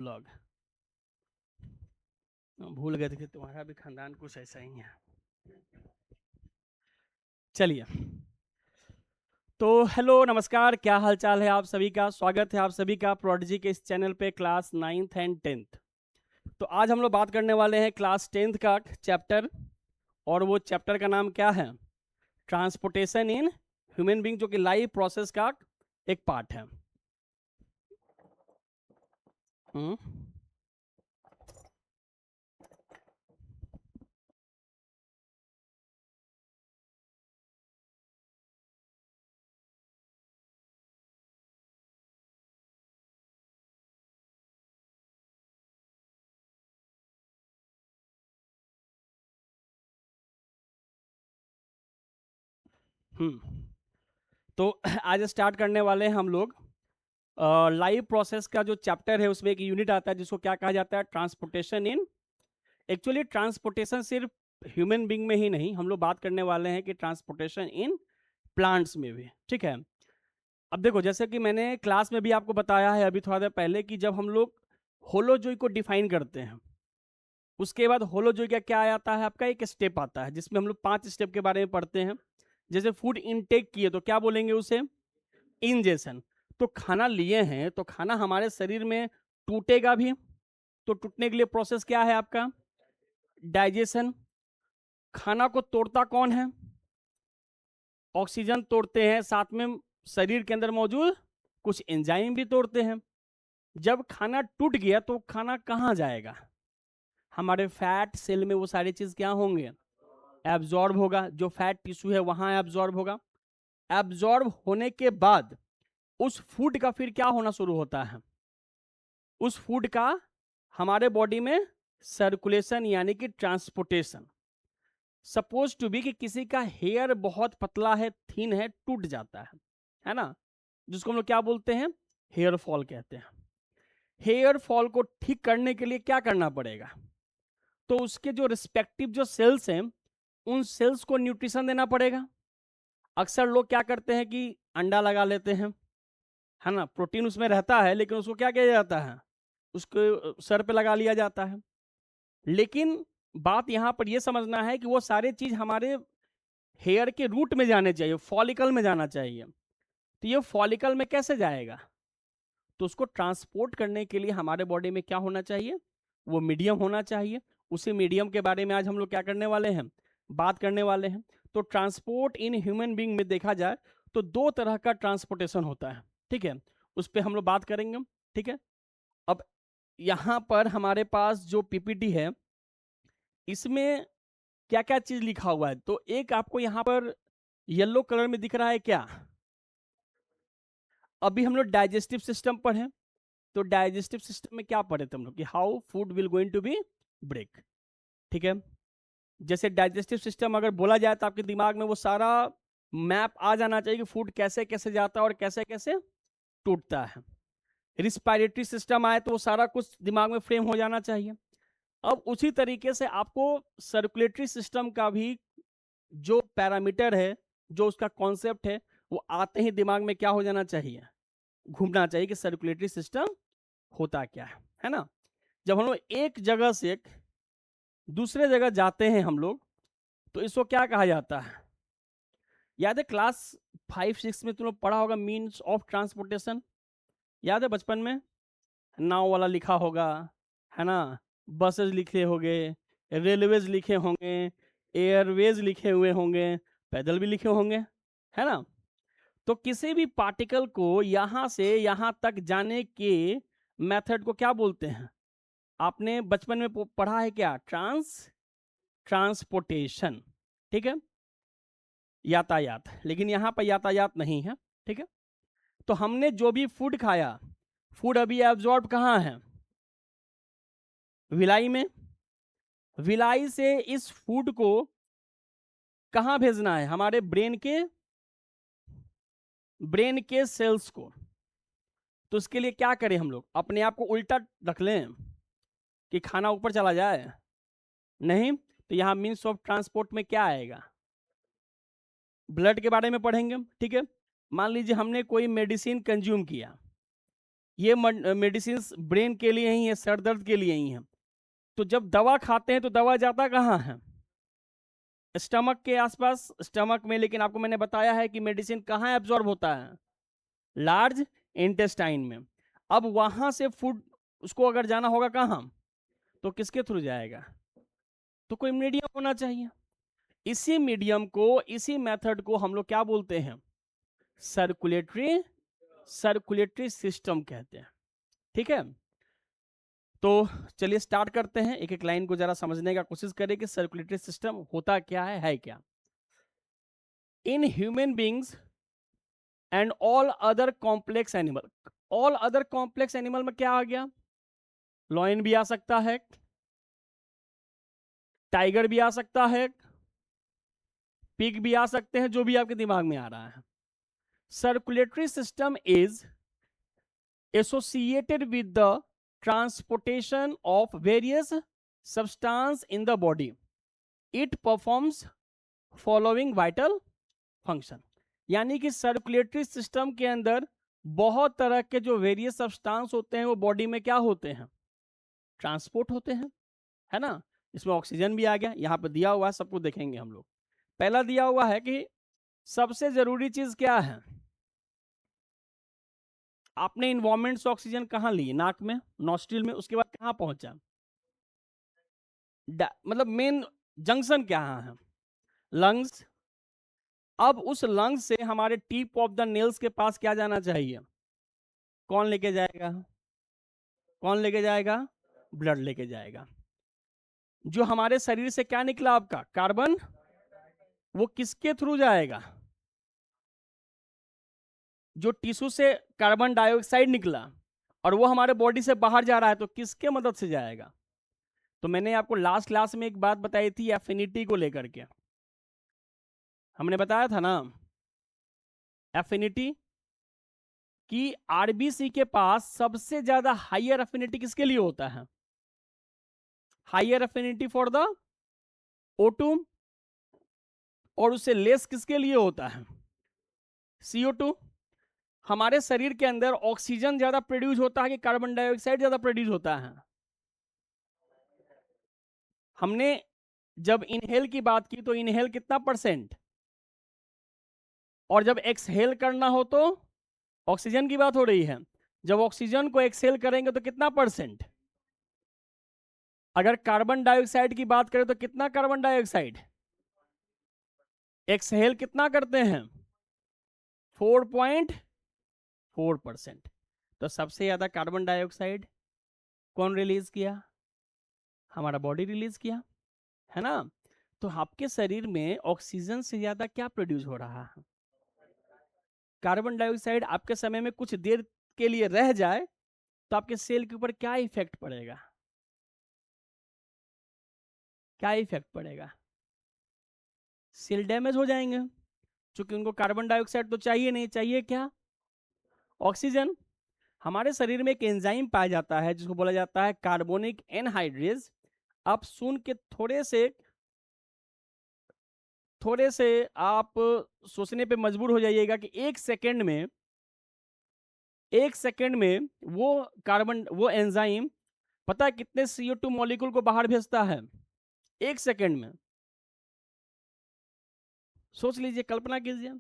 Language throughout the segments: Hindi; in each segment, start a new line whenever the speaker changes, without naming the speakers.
ब्लॉग भूल गए थे कि तुम्हारा भी खानदान कुछ ऐसा ही है। चलिए, तो हेलो नमस्कार, क्या हाल चाल है आप सभी का। स्वागत है आप सभी का प्रोडिजी के इस चैनल पे क्लास 9th एंड 10th। तो आज हम लोग बात करने वाले हैं क्लास 10th का चैप्टर, और वो चैप्टर का नाम क्या है? ट्रांसपोर्टेशन इन ह्यूमन बीइंग, जो कि लाइफ प्रोसेस का एक पार्ट है। हम्म हम्म तो आज स्टार्ट करने वाले हैं हम लोग लाइव प्रोसेस का जो चैप्टर है। उसमें एक यूनिट आता है जिसको क्या कहा जाता है? ट्रांसपोर्टेशन इन। एक्चुअली ट्रांसपोर्टेशन सिर्फ ह्यूमन बीइंग में ही नहीं, हम लोग बात करने वाले हैं कि ट्रांसपोर्टेशन इन प्लांट्स में भी। ठीक है, अब देखो, जैसे कि मैंने क्लास में भी आपको बताया है अभी थोड़ा देर पहले कि जब हम लोग होलोजोई को डिफाइन करते हैं, उसके बाद होलोजोई का क्या आता है? आपका एक स्टेप आता है जिसमें हम लोग 5 स्टेप के बारे में पढ़ते हैं। जैसे फूड इनटेक किए तो क्या बोलेंगे उसे? इंजेशन। तो खाना लिए हैं तो खाना हमारे शरीर में टूटेगा भी, तो टूटने के लिए प्रोसेस क्या है आपका? डाइजेशन। खाना को तोड़ता कौन है? ऑक्सीजन तोड़ते हैं, साथ में शरीर के अंदर मौजूद कुछ एंजाइम भी तोड़ते हैं। जब खाना टूट गया तो खाना कहाँ जाएगा? हमारे फैट सेल में वो सारी चीज क्या होंगे? एब्जॉर्ब होगा। जो फैट टिश्यू है वहां एब्जॉर्ब होगा। एब्जॉर्ब होने के बाद उस फूड का फिर क्या होना शुरू होता है? उस फूड का हमारे बॉडी में सर्कुलेशन, यानी कि ट्रांसपोर्टेशन। सपोज टू बी कि किसी का हेयर बहुत पतला है, थिन है, टूट जाता है ना, जिसको हम लोग क्या बोलते हैं? हेयर फॉल कहते हैं। हेयर फॉल को ठीक करने के लिए क्या करना पड़ेगा? तो उसके जो रिस्पेक्टिव जो सेल्स हैं, उन सेल्स को न्यूट्रिशन देना पड़ेगा। अक्सर लोग क्या करते हैं कि अंडा लगा लेते हैं, है ना, प्रोटीन उसमें रहता है, लेकिन उसको क्या किया जाता है? उसको सर पे लगा लिया जाता है। लेकिन बात यहां पर यह समझना है कि वो सारे चीज हमारे हेयर के रूट में जाने चाहिए, फॉलिकल में जाना चाहिए। तो ये फॉलिकल में कैसे जाएगा? तो उसको ट्रांसपोर्ट करने के लिए हमारे बॉडी में क्या होना चाहिए? वो मीडियम होना चाहिए। उसी मीडियम के बारे में आज हम लोग क्या करने वाले हैं? बात करने वाले हैं। तो ट्रांसपोर्ट इन ह्यूमन बीइंग में देखा जाए तो 2 तरह का ट्रांसपोर्टेशन होता है। ठीक है, उस पर हम लोग बात करेंगे। ठीक है, अब यहां पर हमारे पास जो पीपीटी है, इसमें क्या क्या चीज लिखा हुआ है? तो एक आपको यहां पर येलो कलर में दिख रहा है क्या? अभी हम लोग डाइजेस्टिव सिस्टम पढ़े, तो डाइजेस्टिव सिस्टम में क्या पढ़े थे हम लोग? कि how food will going to be break. ठीक है, जैसे डाइजेस्टिव सिस्टम अगर बोला जाए तो आपके दिमाग में वो सारा मैप आ जाना चाहिए कि फूड कैसे कैसे जाता है और कैसे कैसे टूटता है। रिस्पायरेटरी सिस्टम आए तो वो सारा कुछ दिमाग में फ्रेम हो जाना चाहिए। अब उसी तरीके से आपको सर्कुलेटरी सिस्टम का भी जो पैरामीटर है, जो उसका कॉन्सेप्ट है, वो आते ही दिमाग में क्या हो जाना चाहिए? घूमना चाहिए कि सर्कुलेटरी सिस्टम होता क्या है ना। जब हम लोग एक जगह से एक दूसरे जगह जाते हैं हम लोग, तो इसको क्या कहा जाता है? याद है क्लास 5-6 में तुम लोग पढ़ा होगा मीन्स ऑफ ट्रांसपोर्टेशन? याद है बचपन में? नाव वाला लिखा होगा, है ना, बसेस लिखे होंगे, रेलवेज लिखे होंगे, एयरवेज लिखे हुए होंगे, पैदल भी लिखे होंगे, है ना। तो किसी भी पार्टिकल को यहां से यहां तक जाने के मेथड को क्या बोलते हैं? आपने बचपन में पढ़ा है क्या? ट्रांसपोर्टेशन। ठीक है, यातायात। लेकिन यहां पर यातायात नहीं है। ठीक है, तो हमने जो भी फूड खाया, फूड अभी एब्जॉर्ब कहाँ है? विलाई में। विलाई से इस फूड को कहां भेजना है? हमारे ब्रेन के सेल्स को। तो उसके लिए क्या करें हम लोग? अपने आप को उल्टा रख लें कि खाना ऊपर चला जाए? नहीं। तो यहां मीन्स ऑफ ट्रांसपोर्ट में क्या आएगा? ब्लड के बारे में पढ़ेंगे। ठीक है, मान लीजिए हमने कोई मेडिसिन कंज्यूम किया, ये मेडिसिन ब्रेन के लिए ही है, सर दर्द के लिए ही है। तो जब दवा खाते हैं तो दवा जाता कहाँ है? स्टमक के आसपास, स्टमक में। लेकिन आपको मैंने बताया है कि मेडिसिन कहाँ एब्जॉर्ब होता है? लार्ज इंटेस्टाइन में। अब वहां से फूड उसको अगर जाना होगा कहाँ, तो किसके थ्रू जाएगा? तो कोई मीडियम होना चाहिए। इसी मीडियम को, इसी मेथड को हम लोग क्या बोलते हैं? सर्कुलेटरी सिस्टम कहते हैं। ठीक है, तो चलिए स्टार्ट करते हैं, एक एक लाइन को जरा समझने का कोशिश करें कि सर्कुलेटरी सिस्टम होता क्या है क्या। In human beings and all other complex animal. All other complex animal में क्या आ गया? लॉयन भी आ सकता है, टाइगर भी आ सकता है, पिग भी आ सकते हैं, जो भी आपके दिमाग में आ रहा है। Circulatory system is associated with the transportation of various substance in the body. It performs following vital function. यानी कि सर्कुलेटरी सिस्टम के अंदर बहुत तरह के जो वेरियस सब्सटेंस होते हैं वो बॉडी में क्या होते हैं? ट्रांसपोर्ट होते हैं, है ना। इसमें ऑक्सीजन भी आ गया, यहाँ पे दिया हुआ है, सबको देखेंगे हम लोग। पहला दिया हुआ है कि सबसे जरूरी चीज क्या है? आपने इन्वायरमेंट से ऑक्सीजन कहाँ ली? नाक में, नॉस्ट्रिल में, उसके बाद कहाँ पहुंचा? मतलब मेन जंक्शन क्या है? लंग्स। अब उस लंग्स से हमारे टिप ऑफ द नेल्स के पास क्या जाना चाहिए? कौन लेके जाएगा? कौन लेके जाएगा? ब्लड लेके जाएगा। जो हमारे शरीर से क्या निकला आपका? कार्बन। वो किसके थ्रू जाएगा? जो टिश्यू से कार्बन डाइऑक्साइड निकला और वो हमारे बॉडी से बाहर जा रहा है, तो किसके मदद से जाएगा? तो मैंने आपको लास्ट क्लास में एक बात बताई थी एफिनिटी को लेकर के। हमने बताया था ना एफिनिटी कि आरबीसी के पास सबसे ज्यादा हायर एफिनिटी किसके लिए होता है? Higher affinity for the O2। और उससे लेस किसके लिए होता है? CO2। हमारे शरीर के अंदर ऑक्सीजन ज्यादा प्रोड्यूस होता है कि कार्बन डाइऑक्साइड ज्यादा प्रोड्यूस होता है? हमने जब इनहेल की बात की तो इनहेल कितना %? और जब एक्सहेल करना हो तो ऑक्सीजन की बात हो रही है। जब ऑक्सीजन को एक्सहेल करेंगे तो कितना %? अगर कार्बन डाइऑक्साइड की बात करें तो कितना कार्बन डाइऑक्साइड? एक्सहेल कितना करते हैं? 4.4%। तो सबसे ज्यादा कार्बन डाइऑक्साइड कौन रिलीज किया? हमारा बॉडी रिलीज किया, है ना। तो आपके शरीर में ऑक्सीजन से ज्यादा क्या प्रोड्यूस हो रहा है? Carbon dioxide. आपके समय में कुछ देर के लिए रह जाए तो आपके सेल के ऊपर क्या इफेक्ट पड़ेगा? क्या इफेक्ट पड़ेगा? सेल डैमेज हो जाएंगे, क्योंकि उनको कार्बन डाइऑक्साइड तो चाहिए नहीं, चाहिए क्या? ऑक्सीजन। हमारे शरीर में एक एंजाइम पाया जाता है जिसको बोला जाता है कार्बोनिक एनहाइड्रेज। आप सुन के थोड़े से आप सोचने पे मजबूर हो जाइएगा कि एक सेकंड में वो एंजाइम पता है कितने CO2 मॉलिक्यूल को बाहर भेजता है? एक सेकंड में। सोच लीजिए, कल्पना कीजिए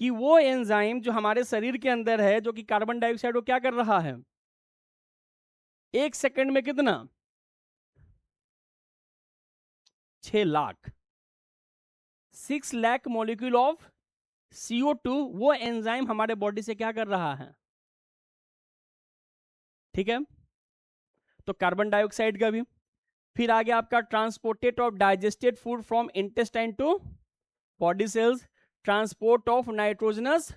कि वो एंजाइम जो हमारे शरीर के अंदर है, जो कि कार्बन डाइऑक्साइड को क्या कर रहा है? एक सेकंड में कितना? 6 lakh, 6 lakh molecule of CO2 वो एंजाइम हमारे बॉडी से क्या कर रहा है? ठीक है, तो कार्बन डाइऑक्साइड का भी। फिर आगे आपका transported of digested food from intestine to body cells, transport of nitrogenous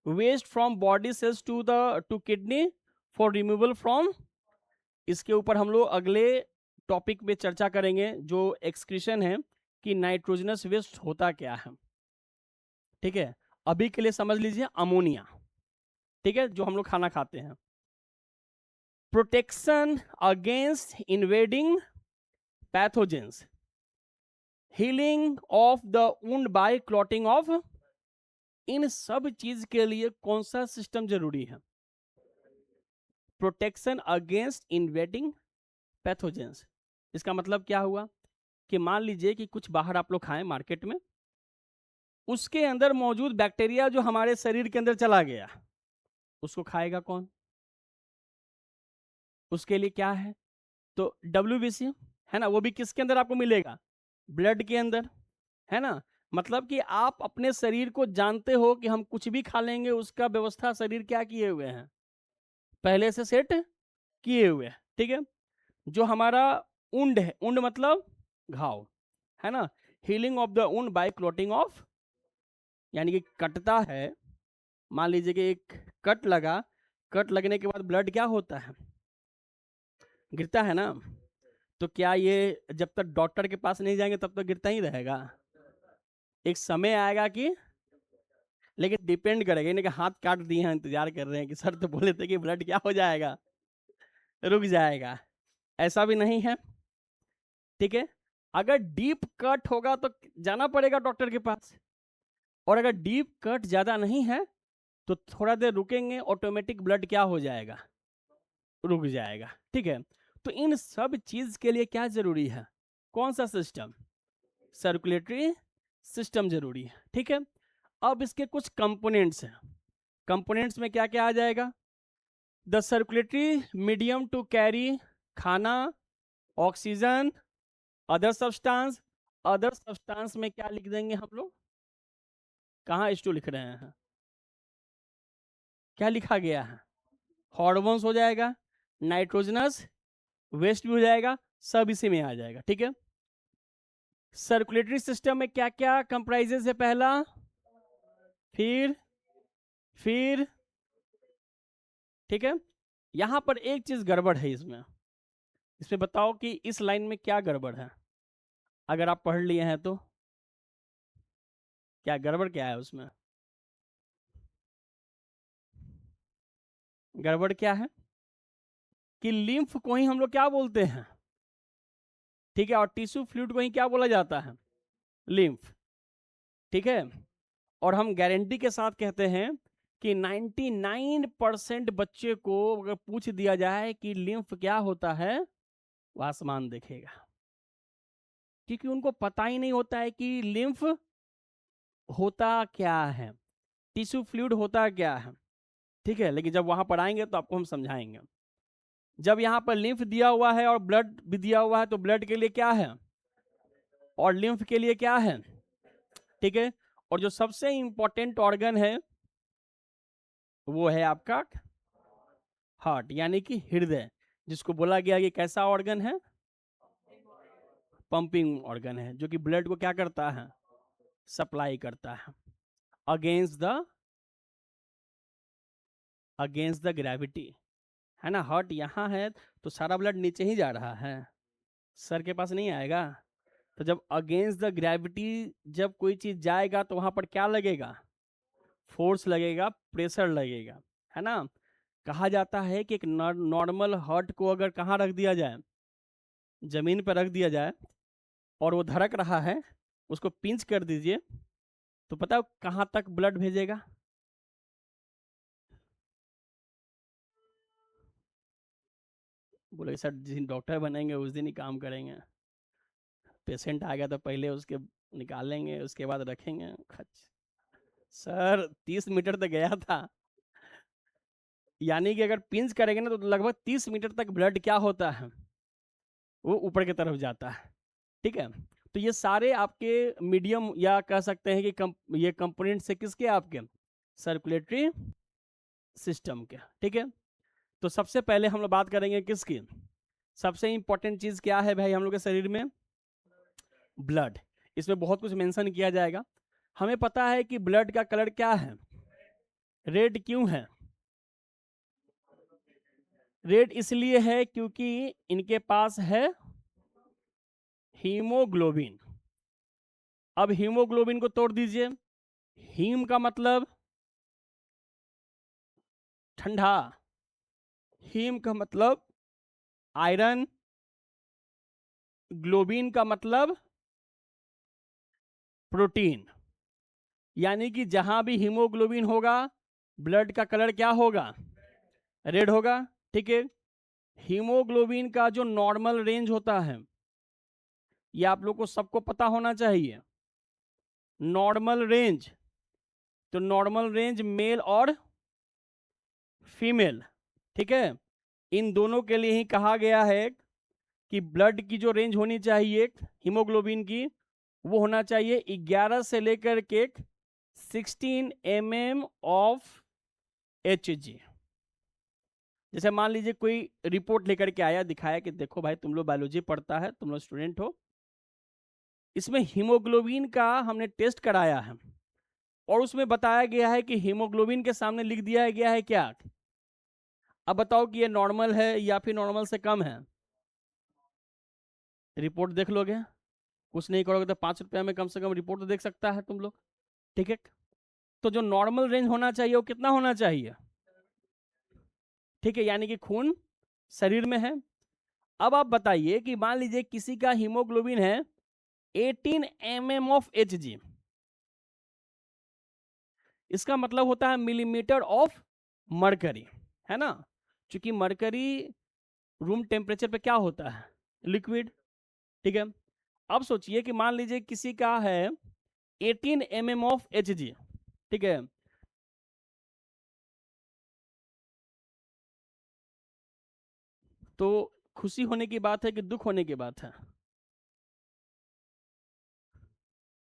waste from body cells to kidney for removal from. इसके ऊपर हम लोग अगले टॉपिक में चर्चा करेंगे, जो एक्सक्रीशन है कि नाइट्रोजनस वेस्ट होता क्या है। ठीक है, अभी के लिए समझ लीजिए अमोनिया, ठीक है, जो हम लोग खाना खाते हैं। Protection against invading pathogens, healing of the wound by clotting of. इन सब चीज के लिए कौन सा सिस्टम जरूरी है? Protection against invading pathogens. इसका मतलब क्या हुआ कि मान लीजिए कि कुछ बाहर आप लोग खाएं मार्केट में, उसके अंदर मौजूद बैक्टीरिया जो हमारे शरीर के अंदर चला गया, उसको खाएगा कौन? उसके लिए क्या है? तो WBC है ना, वो भी किसके अंदर आपको मिलेगा? ब्लड के अंदर, है ना। मतलब कि आप अपने शरीर को जानते हो कि हम कुछ भी खा लेंगे, उसका व्यवस्था शरीर क्या किए हुए हैं, पहले से सेट किए हुए हैं, ठीक है। जो हमारा उंड है, उंड मतलब घाव, है ना, healing of the wound by clotting of, यानी कि कटता है, मान लीजिए कि एक कट लगा, कट लगने के बाद ब्लड क्या होता है, गिरता है ना। तो क्या ये जब तक डॉक्टर के पास नहीं जाएंगे तब तक गिरता ही रहेगा? एक समय आएगा कि, लेकिन डिपेंड करेगा, इन्हें हाथ काट दिए हैं, इंतजार कर रहे हैं कि सर तो बोले थे कि ब्लड क्या हो जाएगा, रुक जाएगा, ऐसा भी नहीं है, ठीक है। अगर डीप कट होगा तो जाना पड़ेगा डॉक्टर के पास, और अगर डीप कट ज्यादा नहीं है तो थोड़ा देर रुकेंगे, ऑटोमेटिक ब्लड क्या हो जाएगा, रुक जाएगा, ठीक है। तो इन सब चीज के लिए क्या जरूरी है, कौन सा सिस्टम? सर्कुलेटरी सिस्टम जरूरी है, ठीक है। अब इसके कुछ कंपोनेंट्स हैं, कंपोनेंट्स में क्या क्या आ जाएगा? The circulatory medium to carry खाना, oxygen, other substance. Other substance में क्या लिख देंगे हम लोग, कहाँ H2 लिख रहे हैं, क्या लिखा गया है? हॉर्मोन्स हो जाएगा, नाइट्रोजनस वेस्ट भी हो जाएगा, सब इसी में आ जाएगा, ठीक है। सर्कुलेटरी सिस्टम में क्या क्या कंप्राइजेस है? पहला, फिर, ठीक है। यहां पर एक चीज गड़बड़ है इसमें, इसमें बताओ कि इस लाइन में क्या गड़बड़ है, अगर आप पढ़ लिए हैं तो क्या गड़बड़ क्या है उसमें? गड़बड़ क्या है कि लिम्फ को ही हम लोग क्या बोलते हैं, ठीक है, और टिश्यू फ्लूइड को ही क्या बोला जाता है, लिम्फ, ठीक है। और हम गारंटी के साथ कहते हैं कि 99% बच्चे को अगर पूछ दिया जाए कि लिम्फ क्या होता है, वो आसमान देखेगा, क्योंकि उनको पता ही नहीं होता है कि लिम्फ होता क्या है, टिश्यू फ्लूइड होता क्या है, ठीक है। लेकिन जब वहां पर आएंगे तो आपको हम समझाएंगे। जब यहाँ पर लिम्फ दिया हुआ है और ब्लड भी दिया हुआ है, तो ब्लड के लिए क्या है और लिम्फ के लिए क्या है, ठीक है। और जो सबसे इंपॉर्टेंट ऑर्गन है वो है आपका हार्ट, यानी कि हृदय, जिसको बोला गया कि कैसा ऑर्गन है, पंपिंग ऑर्गन है, जो कि ब्लड को क्या करता है, सप्लाई करता है अगेंस्ट द ग्रेविटी, है ना। हार्ट यहाँ है तो सारा ब्लड नीचे ही जा रहा है, सर के पास नहीं आएगा। तो जब अगेंस्ट द ग्रेविटी जब कोई चीज जाएगा तो वहां पर क्या लगेगा, फोर्स लगेगा, प्रेशर लगेगा, है ना। कहा जाता है कि एक नॉर्मल हार्ट को अगर कहाँ रख दिया जाए, जमीन पर रख दिया जाए, और वो धड़क रहा है, उसको पिंच कर दीजिए, तो पता है कहाँ तक ब्लड भेजेगा? बोले सर जिस दिन डॉक्टर बनेंगे उस दिन ही काम करेंगे, पेशेंट आ गया तो पहले उसके निकालेंगे, उसके बाद रखेंगे खच। सर 30 मीटर तक गया था, यानी कि अगर पिंच करेंगे ना तो लगभग 30 मीटर तक ब्लड क्या होता है, वो ऊपर की तरफ जाता है, ठीक है। तो ये सारे आपके मीडियम या कह सकते हैं कि ये कंपोनेंट से किसके, आपके सर्कुलेटरी सिस्टम के, ठीक है। तो सबसे पहले हम लोग बात करेंगे किसकी, सबसे इंपॉर्टेंट चीज क्या है भाई हम लोग के शरीर में, ब्लड। इसमें बहुत कुछ मेंशन किया जाएगा। हमें पता है कि ब्लड का कलर क्या है, रेड क्यों है? रेड इसलिए है क्योंकि इनके पास है हीमोग्लोबिन। अब हीमोग्लोबिन को तोड़ दीजिए, हीम का मतलब ठंडा, हीम का मतलब आयरन, ग्लोबिन का मतलब प्रोटीन, यानी कि जहां भी हीमोग्लोबिन होगा ब्लड का कलर क्या होगा, रेड होगा, ठीक है। हीमोग्लोबिन का जो नॉर्मल रेंज होता है, ये आप लोग को सबको पता होना चाहिए। नॉर्मल रेंज, तो नॉर्मल रेंज मेल और फीमेल, ठीक है, इन दोनों के लिए ही कहा गया है कि ब्लड की जो रेंज होनी चाहिए हीमोग्लोबिन की, वो होना चाहिए 11 से लेकर के 16 mm ऑफ Hg। जैसे मान लीजिए कोई रिपोर्ट लेकर के आया, दिखाया कि देखो भाई तुम लोग बायोलॉजी पढ़ता है, तुम लोग स्टूडेंट हो, इसमें हीमोग्लोबिन का हमने टेस्ट कराया है और उसमें बताया गया है कि हीमोग्लोबिन के सामने लिख दिया गया है क्या, अब बताओ कि ये नॉर्मल है या फिर नॉर्मल से कम है। रिपोर्ट देख लोगे, कुछ नहीं करोगे तो 5 रुपया में कम से कम रिपोर्ट तो देख सकता है तुम लोग, ठीक है। तो जो नॉर्मल रेंज होना चाहिए वो कितना होना चाहिए, ठीक है, यानी कि खून शरीर में है। अब आप बताइए कि मान लीजिए किसी का हीमोग्लोबिन है 18 mm ऑफ Hg, इसका मतलब होता है मिलीमीटर ऑफ मरकरी, है ना, क्योंकि मरकरी रूम टेम्परेचर पे क्या होता है, लिक्विड, ठीक है। अब सोचिए कि मान लीजिए किसी का है 18 mm ऑफ Hg, ठीक है, तो खुशी होने की बात है कि दुख होने की बात है,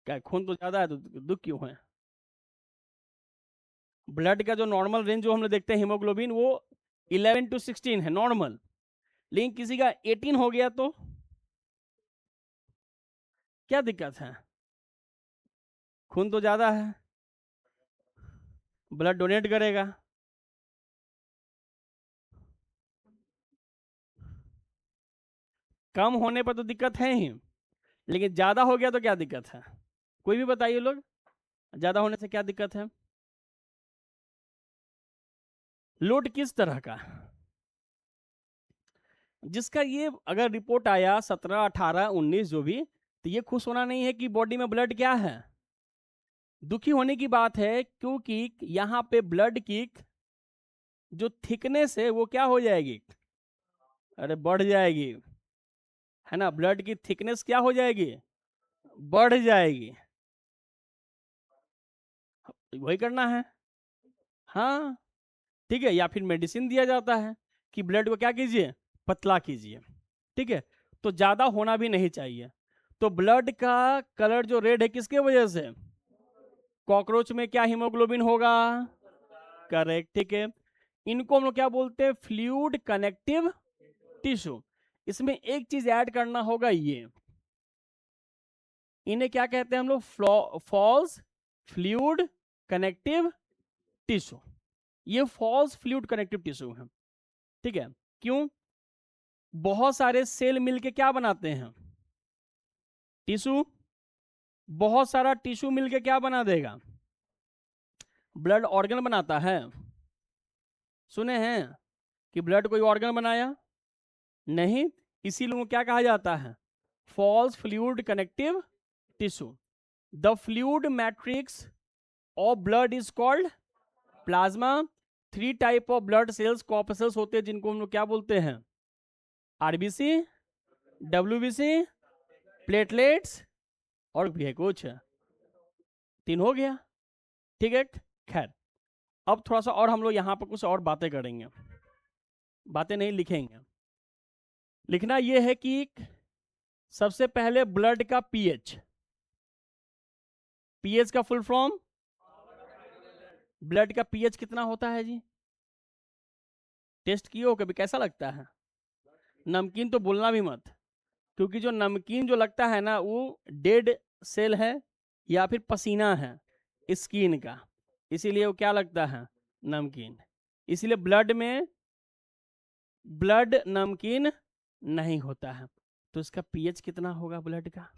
क्या खून तो ज्यादा है तो दुख क्यों है। ब्लड का जो नॉर्मल रेंज जो हम लोग देखते हैं हीमोग्लोबिन, वो 11 to 16 है नॉर्मल, लेकिन किसी का 18 हो गया तो क्या दिक्कत है, खून तो ज्यादा है, ब्लड डोनेट करेगा। कम होने पर तो दिक्कत है ही, लेकिन ज्यादा हो गया तो क्या दिक्कत है, कोई भी बताइए लोग, ज्यादा होने से क्या दिक्कत है। लोड किस तरह का, जिसका ये अगर रिपोर्ट आया 17, 18, 19 जो भी, तो ये खुश होना नहीं है कि बॉडी में ब्लड क्या है, दुखी होने की बात है, क्योंकि यहाँ पे ब्लड की जो थिकनेस है वो क्या हो जाएगी, अरे बढ़ जाएगी, है ना, ब्लड की थिकनेस क्या हो जाएगी, बढ़ जाएगी, वही करना है। हाँ, ठीक है, या फिर मेडिसिन दिया जाता है कि ब्लड को क्या कीजिए, पतला कीजिए, ठीक है, तो ज्यादा होना भी नहीं चाहिए। तो ब्लड का कलर जो रेड है किसके वजह से, कॉकरोच में क्या हीमोग्लोबिन होगा, करेक्ट, ठीक है। इनको हम लोग क्या बोलते हैं, फ्लूइड कनेक्टिव टिश्यू। इसमें एक चीज ऐड करना होगा, ये इन्हें क्या कहते हैं हम लोग, फॉल्स फ्लूइड कनेक्टिव टिश्यू, ये फॉल्स फ्लूइड कनेक्टिव टिश्यू है, ठीक है। क्यों, बहुत सारे सेल मिलके क्या बनाते हैं, टिश्यू, बहुत सारा टिश्यू मिलके क्या बना देगा, ब्लड ऑर्गन बनाता है, सुने हैं कि ब्लड कोई ऑर्गन बनाया, नहीं, इसीलिए क्या कहा जाता है, false fluid connective tissue. The fluid matrix of blood is called plasma. 3 type of blood cells, corpuscles होते हैं, जिनको हम लोग क्या बोलते हैं, आरबीसी, डब्ल्यूबीसी, प्लेटलेट्स, और भी है कुछ, 3 हो गया, ठीक है। खैर, अब थोड़ा सा और हम लोग यहाँ पर कुछ और बातें करेंगे, बातें नहीं लिखेंगे। लिखना यह है कि सबसे पहले ब्लड का पीएच, पीएच का फुल फॉर्म, ब्लड का पीएच कितना होता है जी, टेस्ट किए हो कभी, कैसा लगता है, नमकीन तो बोलना भी मत, क्योंकि जो नमकीन जो लगता है ना, वो डेड सेल है या फिर पसीना है स्किन का, इसीलिए वो क्या लगता है, नमकीन। इसीलिए ब्लड में ब्लड नमकीन नहीं होता है। तो इसका पीएच कितना होगा ब्लड का,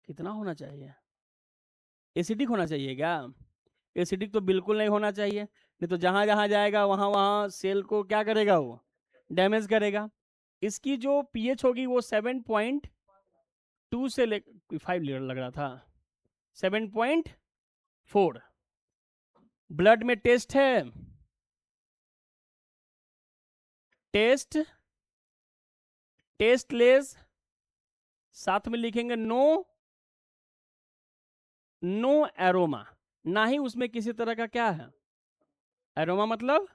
कितना होना चाहिए, एसिडिक होना चाहिए क्या, एसिडिक तो बिल्कुल नहीं होना चाहिए, नहीं तो जहां जहां जाएगा वहां वहां सेल को क्या करेगा, वो डैमेज करेगा। इसकी जो पीएच होगी वो 7.2 से ले 5 लीटर लग रहा था, 7.4। ब्लड में टेस्ट है, टेस्ट, टेस्टलेस, साथ में लिखेंगे नो, नो एरोमा, ना ही उसमें किसी तरह का क्या है, एरोमा मतलब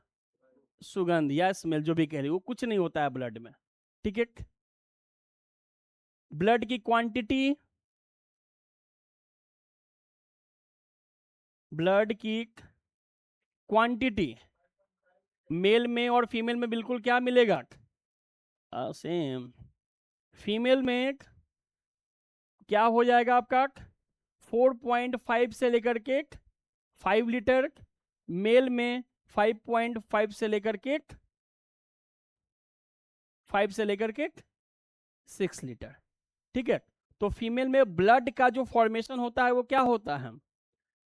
सुगंध या स्मेल, जो भी कह रही, वो कुछ नहीं होता है ब्लड में। ठीक है। ब्लड की क्वांटिटी, ब्लड की क्वांटिटी मेल में और फीमेल में बिल्कुल क्या मिलेगा, सेम। फीमेल में क्या हो जाएगा आपका, 4.5 से लेकर के 5 लीटर, मेल में 5.5 से लेकर के 6 लीटर। ठीक है। तो फीमेल में ब्लड का जो फॉर्मेशन होता है वो क्या होता है,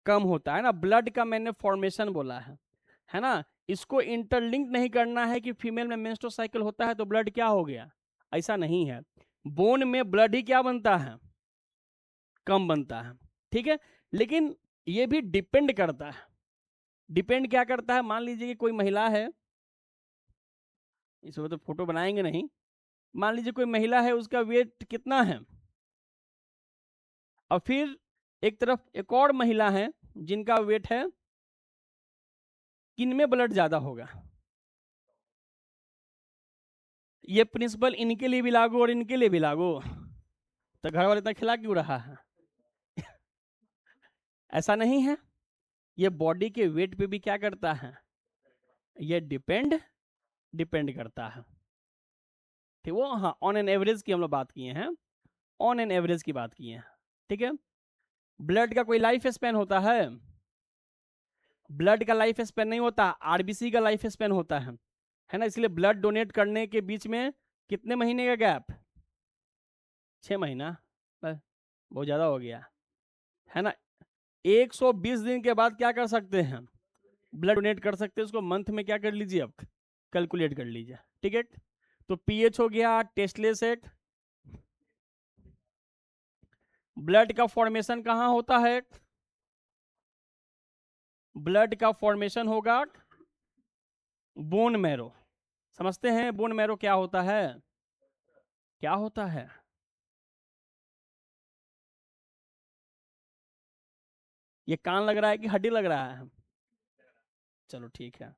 कम होता है ना। ब्लड का मैंने फॉर्मेशन बोला है ना। इसको इंटरलिंक नहीं करना है कि फीमेल में मेंस्ट्रुअल साइकिल होता है तो ब्लड क्या हो गया, ऐसा नहीं है। बोन में ब्लड ही क्या बनता है, कम बनता है। ठीक है। लेकिन ये भी डिपेंड करता है, डिपेंड क्या करता है, मान लीजिए कि कोई महिला है, इसमें तो फोटो बनाएंगे नहीं, मान लीजिए कोई महिला है, उसका वेट कितना है, और फिर एक तरफ एक और महिला है जिनका वेट है, किनमें ब्लड ज्यादा होगा। ये प्रिंसिपल इनके लिए भी लागू और इनके लिए भी लागू, तो घर वाले इतना खिला क्यों रहा है ऐसा नहीं है। ये बॉडी के वेट पे भी क्या करता है, ये डिपेंड डिपेंड करता है। ठीक, वो हाँ ऑन एन एवरेज की हम लोग बात किए हैं, ऑन एन एवरेज की बात किए हैं। ठीक है। ब्लड का कोई लाइफ स्पैन होता है, ब्लड का लाइफ स्पैन नहीं होता, आरबीसी का लाइफ स्पैन होता है ना। इसलिए ब्लड डोनेट करने के बीच में कितने महीने का गैप, 6 महीना, बस बहुत ज़्यादा हो गया है ना। 120 दिन के बाद क्या कर सकते हैं, ब्लड डोनेट कर सकते हैं। उसको मंथ में क्या कर लीजिए, अब कैलकुलेट कर लीजिए। ठीक है। तो पीएच हो गया, टेस्टलेस एट। ब्लड का फॉर्मेशन कहाँ होता है, ब्लड का फॉर्मेशन होगा बोन मैरो। समझते हैं बोन मैरो क्या होता है, क्या होता है। ये कान लग रहा है कि हड्डी लग रहा है, चलो ठीक है,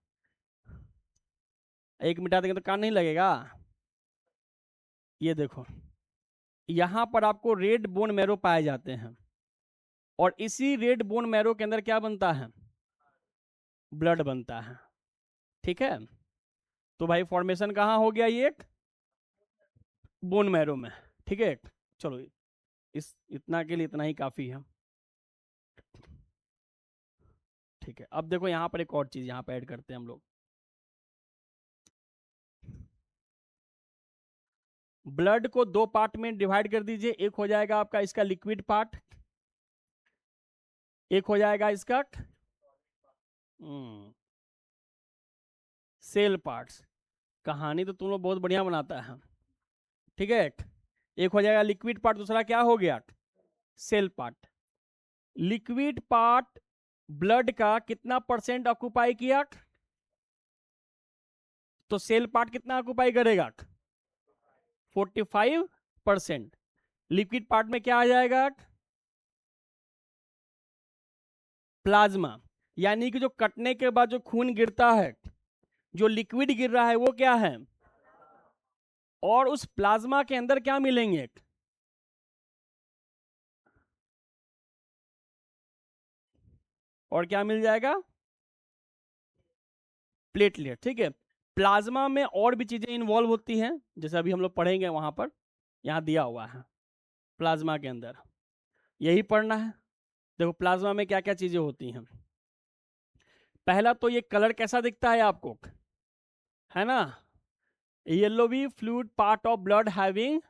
एक मिटा देंगे तो कान नहीं लगेगा। ये देखो, यहां पर आपको रेड बोन मैरो पाए जाते हैं, और इसी रेड बोन मैरो के अंदर क्या बनता है, ब्लड बनता है। ठीक है। तो भाई फॉर्मेशन कहाँ हो गया, ये बोन मैरो में। ठीक है। चलो इस इतना के लिए इतना ही काफी है। ठीक है। अब देखो यहाँ पर एक और चीज यहाँ पे ऐड करते हैं हम लोग। ब्लड को 2 पार्ट में डिवाइड कर दीजिए, एक हो जाएगा आपका इसका लिक्विड पार्ट, एक हो जाएगा इसका सेल पार्ट्स। कहानी तो तुम लोग बहुत बढ़िया बनाता है। ठीक है। एक हो जाएगा लिक्विड पार्ट, दूसरा क्या हो गया, cell part. Liquid part blood का कितना परसेंट ऑक्यूपाई किया, तो सेल पार्ट कितना ऑक्यूपाई करेगा, 45%। लिक्विड पार्ट में क्या आ जाएगा, प्लाज्मा, यानी कि जो कटने के बाद जो खून गिरता है, जो लिक्विड गिर रहा है वो क्या है, और उस प्लाज्मा के अंदर क्या मिलेंगे, और क्या मिल जाएगा, प्लेटलेट। ठीक है। प्लाज्मा में और भी चीजें इन्वॉल्व होती हैं, जैसे अभी हम लोग पढ़ेंगे, वहां पर यहाँ दिया हुआ है प्लाज्मा के अंदर, यही पढ़ना है। देखो प्लाज्मा में क्या क्या चीजें होती हैं। पहला तो ये कलर कैसा दिखता है आपको, है ना, yellowish fluid part of blood having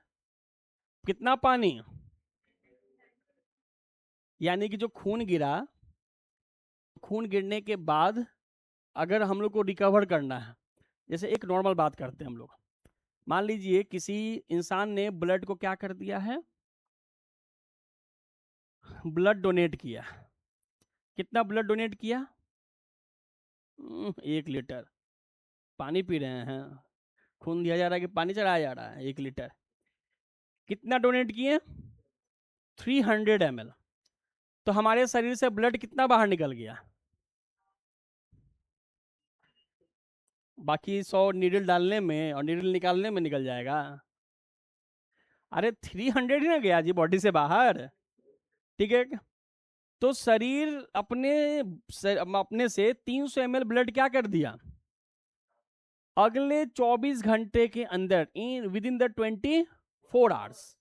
कितना पानी, यानी कि जो खून गिरा, खून गिरने के बाद अगर हम लोग को रिकवर करना है, जैसे एक नॉर्मल बात करते हैं हम लोग, मान लीजिए किसी इंसान ने ब्लड को क्या कर दिया है, ब्लड डोनेट किया। कितना ब्लड डोनेट किया, 1 लीटर। पानी पी रहे हैं, खून दिया जा रहा है कि पानी चढ़ाया जा रहा है? 1 लीटर। कितना डोनेट किए? 300 ml। तो हमारे शरीर से ब्लड कितना बाहर निकल गया? बाकी 100 नीडल डालने में और नीडल निकालने में निकल जाएगा। अरे 300 ही ना गया जी बॉडी से बाहर, ठीक है। तो शरीर अपने से 300 ml ब्लड क्या कर दिया? अगले 24 घंटे के अंदर, विद इन द 24 आवर्स,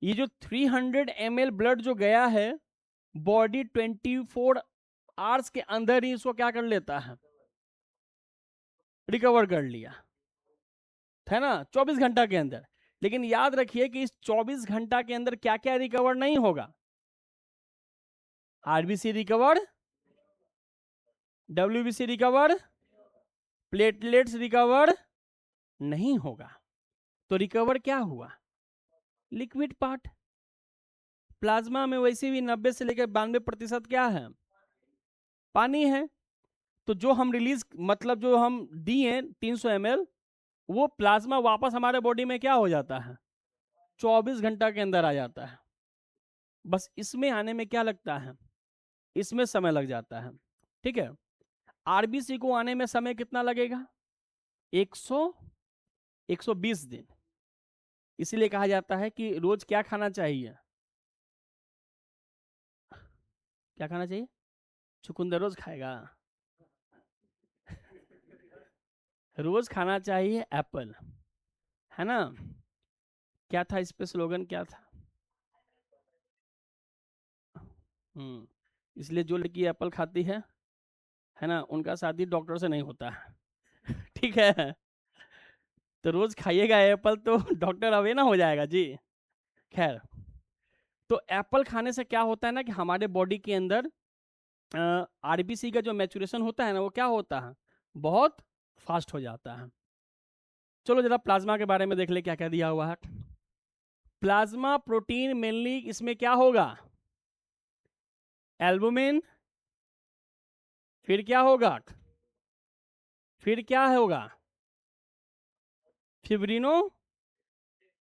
ये जो 300 ml ब्लड जो गया है, बॉडी 24 आवर्स के अंदर ही इसको क्या कर लेता है? रिकवर कर लिया, है ना, 24 घंटा के अंदर। लेकिन याद रखिए कि इस 24 घंटा के अंदर क्या क्या रिकवर नहीं होगा? RBC recover, WBC recover, platelets recover नहीं होगा। तो रिकवर क्या हुआ? Liquid part. प्लाज्मा में वैसे भी 90 से लेकर 92% क्या है? पानी है। तो जो हम रिलीज, मतलब जो हम दिए 300 ml, वो प्लाज्मा वापस हमारे बॉडी में क्या हो जाता है? 24 घंटा के अंदर आ जाता है। बस इसमें आने में क्या लगता है? इसमें समय लग जाता है, ठीक है। आरबीसी को आने में समय कितना लगेगा? 120 दिन। इसीलिए कहा जाता है कि रोज क्या खाना चाहिए? क्या खाना चाहिए? चुकंदर रोज खाएगा? रोज खाना चाहिए एप्पल, है ना। क्या था इस पे स्लोगन, क्या था? इसलिए जो लड़की एप्पल खाती है ना, उनका शादी डॉक्टर से नहीं होता है। ठीक है। तो रोज खाइएगा एप्पल तो डॉक्टर अवे ना हो जाएगा जी। खैर, तो एप्पल खाने से क्या होता है ना कि हमारे बॉडी के अंदर आरबीसी का जो मैचुरेशन होता है ना, वो क्या होता है? बहुत फास्ट हो जाता है। चलो जरा प्लाज्मा के बारे में देख ले क्या क्या दिया हुआ है। प्लाज्मा प्रोटीन मेनली इसमें क्या होगा? एल्बुमिन, फिर क्या होगा? फिर क्या होगा? फिब्रिनो,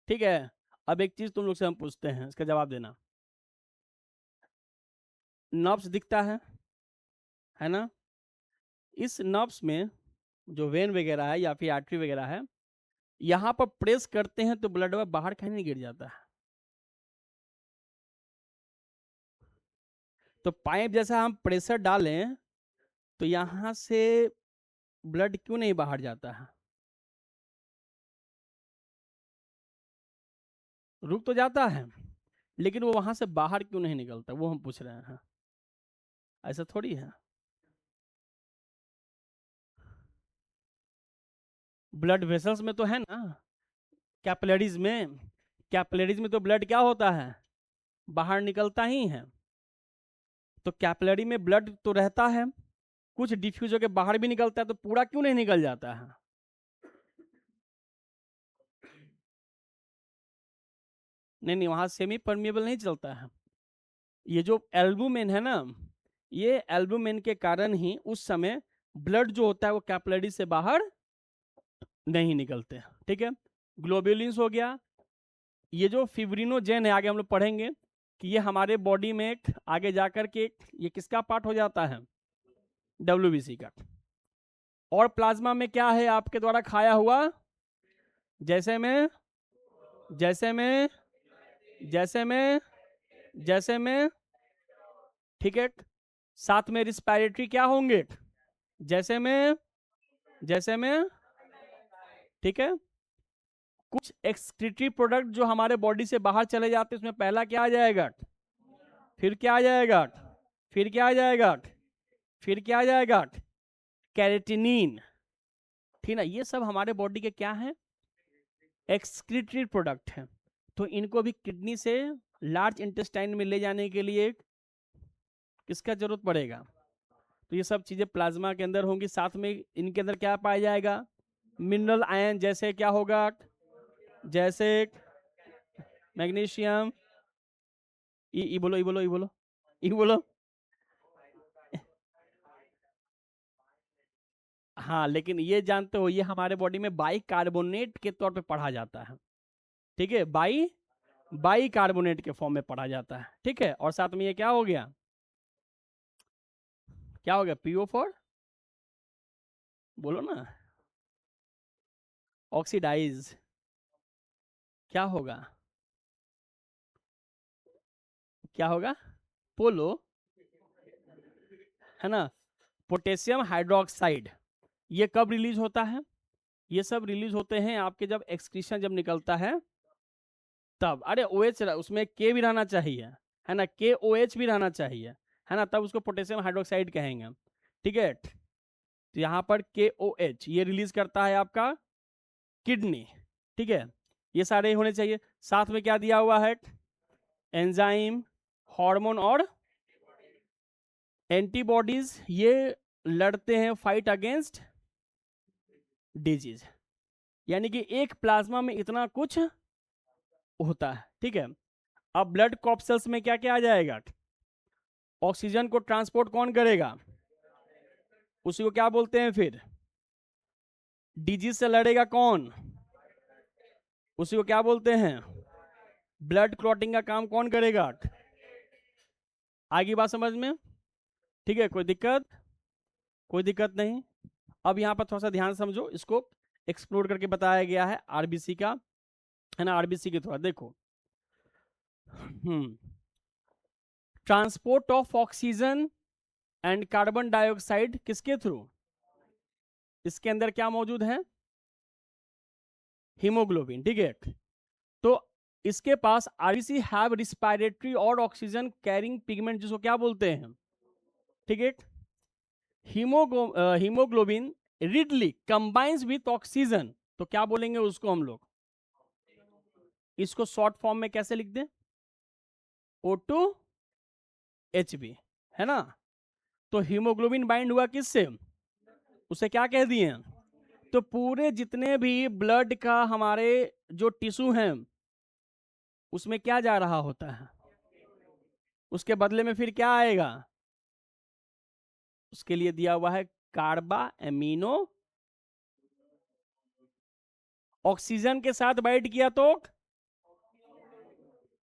ठीक है। अब एक चीज तुम लोग से हम पूछते हैं, इसका जवाब देना। नर्व्स दिखता है ना। इस नर्व्स में जो वेन वगैरह है या फिर आर्टरी वगैरह है, यहां पर प्रेस करते हैं तो ब्लड बाहर कहीं नहीं गिर जाता है। तो पाइप जैसा हम प्रेशर डालें तो यहां से ब्लड क्यों नहीं बाहर जाता है? रुक तो जाता है, लेकिन वो वहां से बाहर क्यों नहीं निकलता, वो हम पूछ रहे हैं। ऐसा थोड़ी है। ब्लड वेसल्स में तो है ना, कैपिलरीज में। कैपिलरीज में तो ब्लड क्या होता है? बाहर निकलता ही है। तो कैपिलरी में ब्लड तो रहता है, कुछ डिफ्यूज होकर बाहर भी निकलता है, तो पूरा क्यों नहीं निकल जाता है? नहीं नहीं, वहां सेमी परमिएबल नहीं चलता है। ये जो एल्बुमिन है ना, ये एल्बुमिन के कारण ही उस समय ब्लड जो होता है वो कैपिलरी से बाहर नहीं निकलते, ठीक है। ग्लोब्यूलिन्स हो गया। ये जो फिब्रिनोजेन है, आगे हम लोग पढ़ेंगे कि ये हमारे बॉडी में आगे जाकर के ये किसका पार्ट हो जाता है? डब्ल्यूबीसी का। और प्लाज्मा में क्या है आपके द्वारा खाया हुआ? जैसे में, जैसे में, जैसे में, जैसे में, ठीक है। साथ में रिस्पायरेटरी क्या होंगे? जैसे में, जैसे में, ठीक है। कुछ एक्सक्रीटरी प्रोडक्ट जो हमारे बॉडी से बाहर चले जाते हैं, उसमें पहला क्या आ जाएगा? फिर क्या आ जाएगा? फिर क्या आ जाएगा? फिर क्या आ जाएगा? कैरेटिनिन, ठीक ना। ये सब हमारे बॉडी के क्या है? एक्सक्रीटरी प्रोडक्ट है। तो इनको भी किडनी से लार्ज इंटेस्टाइन में ले जाने के लिए किसका जरूरत पड़ेगा? तो ये सब चीजें प्लाज्मा के अंदर होंगी। साथ में इनके अंदर क्या पाया जाएगा? मिनरल आयन, जैसे क्या होगा? जैसे मैग्नीशियम, ई बोलो, ई बोलो, ई बोलो, ई बोलो। हाँ, लेकिन ये जानते हो ये हमारे बॉडी में बाइकार्बोनेट के तौर पे पढ़ा जाता है, ठीक है, बाइकार्बोनेट के फॉर्म में पढ़ा जाता है, ठीक है। और साथ में ये क्या हो गया, क्या हो गया, PO4, बोलो ना, ऑक्सीडाइज, क्या होगा, क्या होगा, पोलो, है ना। पोटेशियम हाइड्रोक्साइड, ये कब रिलीज होता है, ये सब रिलीज होते हैं आपके जब एक्सक्रीशन जब निकलता है तब। अरे OH उसमें K भी रहना चाहिए, है ना, KOH भी रहना चाहिए, है ना, तब उसको पोटेशियम हाइड्रोक्साइड कहेंगे, ठीक है। तो यहाँ पर KOH ये रिलीज करता है आपका किडनी, ठीक है। ये सारे होने चाहिए। साथ में क्या दिया हुआ है, एंजाइम, हार्मोन और एंटीबॉडीज, ये लड़ते हैं फाइट अगेंस्ट डिजीज। यानी कि एक प्लाज्मा में इतना कुछ होता है, ठीक है। अब ब्लड कॉर्पसेल्स में क्या क्या आ जाएगा, ऑक्सीजन को ट्रांसपोर्ट कौन करेगा, उसी को क्या बोलते हैं फिर, डिजीज से लड़ेगा कौन, उसी को क्या बोलते हैं, ब्लड क्लॉटिंग का काम कौन करेगा। आगे बात समझ में, ठीक है, कोई दिक्कत, कोई दिक्कत नहीं। अब यहाँ पर थोड़ा सा ध्यान समझो, इसको एक्सप्लोर करके बताया गया है आरबीसी का, है ना, आरबीसी के थोड़ा देखो। Transport of oxygen and carbon dioxide किसके थ्रू, इसके अंदर क्या मौजूद है, हीमोग्लोबिन, ठीक है। तो इसके पास आरबीसी हैव रिस्पायरेटरी और ऑक्सीजन कैरिंग पिगमेंट, जिसको क्या बोलते हैं, ठीक है। Haemoglobin readily combines with oxygen, तो क्या बोलेंगे उसको हम लोग, इसको शॉर्ट फॉर्म में कैसे लिख दें, O2HB, है ना। तो हीमोग्लोबिन बाइंड हुआ किससे, उसे क्या कह दिए, तो पूरे जितने भी ब्लड का हमारे जो टिश्यू हैं उसमें क्या जा रहा होता है, उसके बदले में फिर क्या आएगा, उसके लिए दिया हुआ है कार्बा एमिनो, ऑक्सीजन के साथ बाइंड किया तो,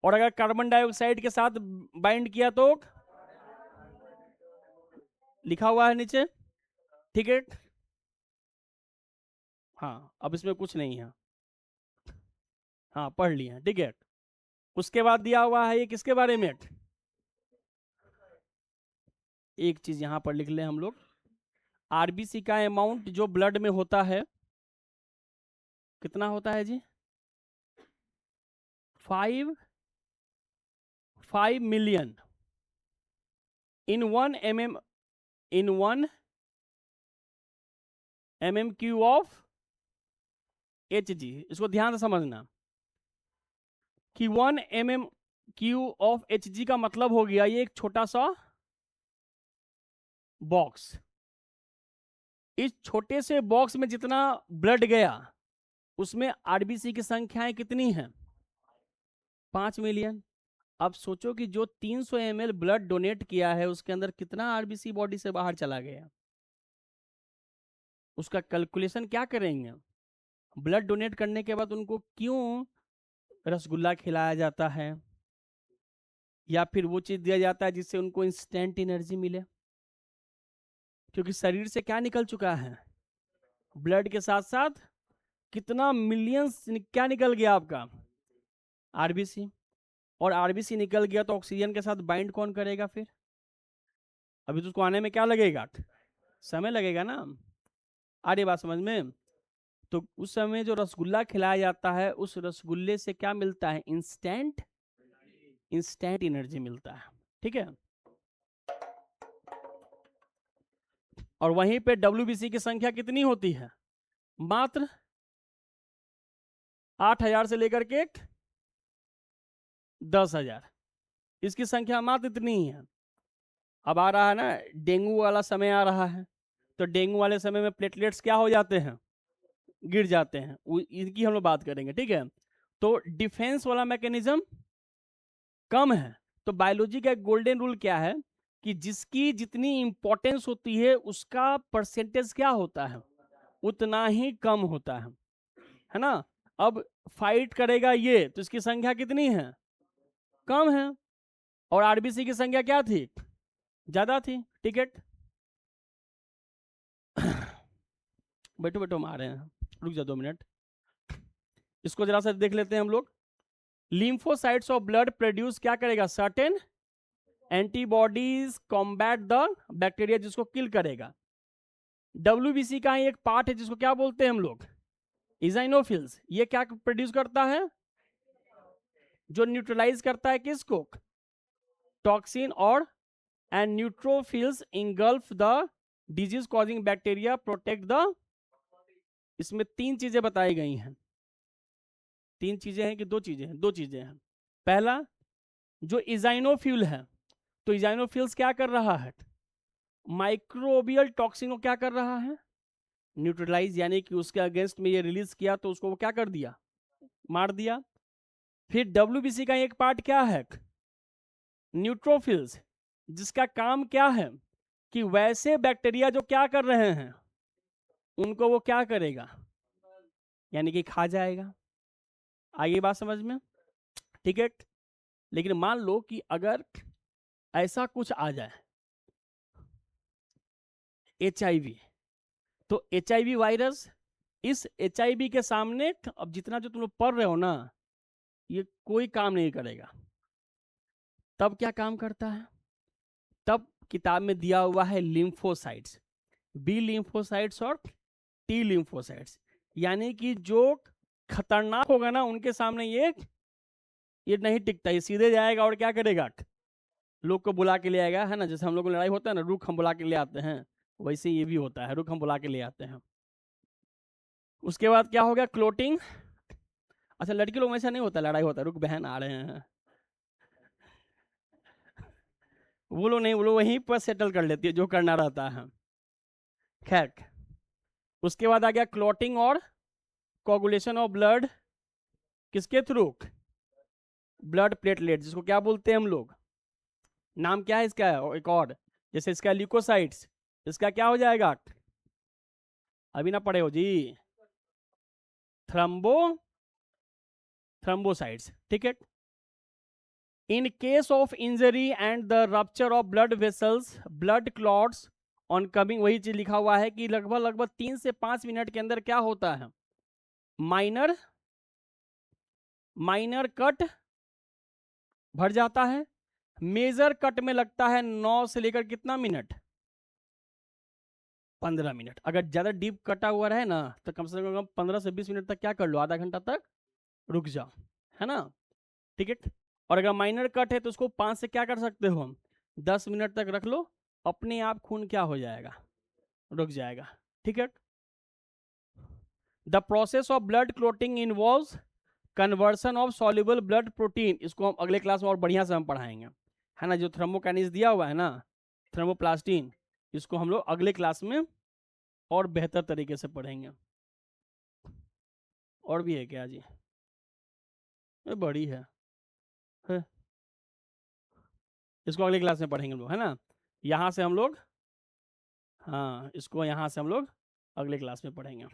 और अगर कार्बन डाइऑक्साइड के साथ बाइंड किया तो, लिखा हुआ है नीचे, ठीक है। हाँ, अब इसमें कुछ नहीं है, हाँ पढ़ लिया, ठीक है। उसके बाद दिया हुआ है ये किसके बारे में, एक चीज यहां पर लिख ले हम लोग, आरबीसी का अमाउंट जो ब्लड में होता है कितना होता है जी, 5 million in 1 mm³ of Hg। इसको ध्यान से समझना कि 1 mm³ ऑफ Hg का मतलब हो गया ये एक छोटा सा बॉक्स, इस छोटे से बॉक्स में जितना ब्लड गया उसमें आरबीसी की संख्याएं कितनी हैं, 5 मिलियन। अब सोचो कि जो 300 ml ब्लड डोनेट किया है उसके अंदर कितना आरबीसी बॉडी से बाहर चला गया, उसका कैलकुलेशन क्या करेंगे। ब्लड डोनेट करने के बाद उनको क्यों रसगुल्ला खिलाया जाता है या फिर वो चीज दिया जाता है जिससे उनको इंस्टेंट एनर्जी मिले, क्योंकि शरीर से क्या निकल चुका है, ब्लड के साथ साथ कितना मिलियंस क्या निकल गया आपका, आरबीसी। और आरबीसी निकल गया तो ऑक्सीजन के साथ बाइंड कौन करेगा फिर, अभी तो उसको आने में क्या लगेगा, समय लगेगा ना। आ रही बात समझ में। तो उस समय जो रसगुल्ला खिलाया जाता है उस रसगुल्ले से क्या मिलता है, इंस्टेंट एनर्जी मिलता है, ठीक है। और वहीं पे डब्ल्यूबीसी की संख्या कितनी होती है, मात्र 8,000 से लेकर के 10,000, इसकी संख्या मात्र इतनी ही है। अब आ रहा है ना डेंगू वाला समय आ रहा है, तो डेंगू वाले समय में प्लेटलेट्स क्या हो जाते हैं, गिर जाते हैं, इनकी हम लोग बात करेंगे, ठीक है। तो डिफेंस वाला मैकेनिज्म कम है। तो बायोलॉजी का एक गोल्डन रूल क्या है कि जिसकी जितनी इंपॉर्टेंस होती है उसका परसेंटेज क्या होता है, उतना ही कम होता है ना। अब फाइट करेगा ये तो इसकी संख्या कितनी है, कम है, और आरबीसी की संख्या क्या थी, ज्यादा थी। टिकट बैठो बैठो हम आ रहे हैं, रुक जा 2 मिनट। इसको जरा सा देख लेते हैं हम लोग। लिम्फोसाइट्स ऑफ ब्लड प्रोड्यूस क्या करेगा, certain antibodies combat the bacteria, जिसको किल करेगा। डब्ल्यूबीसी का ही एक पार्ट है जिसको क्या बोलते हैं हम लोग, इजाइनोफिल्स। ये क्या प्रोड्यूस करता है, जो न्यूट्रलाइज करता है किसको, टॉक्सिन, और and neutrophils engulf the disease causing bacteria, protect the. इसमें 3 चीजें बताई गई हैं। 3 चीजें हैं कि 2 चीजें हैं, 2 चीजें हैं। पहला, जो इजाइनोफिल है, तो इजाइनोफिल्स क्या कर रहा है, माइक्रोबियल टॉक्सिन को क्या कर रहा है, न्यूट्रलाइज, यानी कि उसके अगेंस्ट में ये रिलीज किया तो उसको वो क्या कर दिया, मार दिया। फिर डब्ल्यूबीसी का एक पार्ट क्या है, न्यूट्रोफिल्स, जिसका काम क्या है कि वैसे बैक्टीरिया जो क्या कर रहे हैं उनको वो क्या करेगा, यानी कि खा जाएगा। आगे बात समझ में, ठीक है। लेकिन मान लो कि अगर ऐसा कुछ आ जाए, HIV, तो HIV वायरस, इस HIV के सामने अब जितना जो तुम लोग पढ़ रहे हो ना, ये कोई काम नहीं करेगा। तब क्या काम करता है, तब किताब में दिया हुआ है लिम्फोसाइट्स, बी लिम्फोसाइट्स और टी लिम्फोसाइट्स, यानी कि जो खतरनाक होगा ना उनके सामने ये नहीं टिकता, ये सीधे जाएगा और क्या करेगा, लोग को बुला के ले आएगा, है ना। जैसे हम लोग को लड़ाई होता है ना, रुख हम बुला के ले आते हैं, वैसे ये भी होता है, रुख हम बुला के ले आते हैं। उसके बाद क्या हो गया, क्लोटिंग। अच्छा, लड़की लोग में ऐसा नहीं होता, लड़ाई होता है, रुक बहन आ रहे हैं, वो लोग नहीं, वो लोग वहीं पर सेटल कर लेती है जो करना रहता है। खैर, उसके बाद आ गया क्लॉटिंग और कोगुलेशन ऑफ ब्लड, किसके थ्रू, ब्लड प्लेटलेट, जिसको क्या बोलते हैं हम लोग, नाम क्या है इसका, एक और, जैसे इसका ल्यूकोसाइट्स, इसका क्या हो जाएगा, अभी ना पढ़े हो जी, थ्रम्बोसाइट्स, ठीक है। In case of injury and the rupture of blood vessels, blood clots on coming, वही चीज लिखा हुआ है कि लगभग 3 से 5 मिनट के अंदर क्या होता है, माइनर कट भर जाता है। मेजर कट में लगता है 9 से लेकर कितना मिनट, 15 मिनट। अगर ज्यादा डीप कटा हुआ रहे ना तो कम से कम 15 से 20 मिनट तक क्या कर लो, आधा घंटा तक रुक जाओ, है ना, ठीक है। और अगर माइनर कट है तो उसको 5 से क्या कर सकते हो हम, 10 मिनट तक रख लो, अपने आप खून क्या हो जाएगा, रुक जाएगा, ठीक है। The process of blood clotting involves conversion of soluble blood protein, इसको हम अगले क्लास में और बढ़िया से हम पढ़ाएंगे, है ना। जो थर्मोकाइनेस दिया हुआ है ना, थर्मोप्लास्टिन, इसको हम लोग अगले क्लास में और बेहतर तरीके से पढ़ेंगे। और भी है क्या जी, ये बड़ी है, इसको अगले क्लास में पढ़ेंगे हम लोग, है ना। यहाँ से हम लोग, हाँ, इसको यहाँ से हम लोग अगले क्लास में पढ़ेंगे।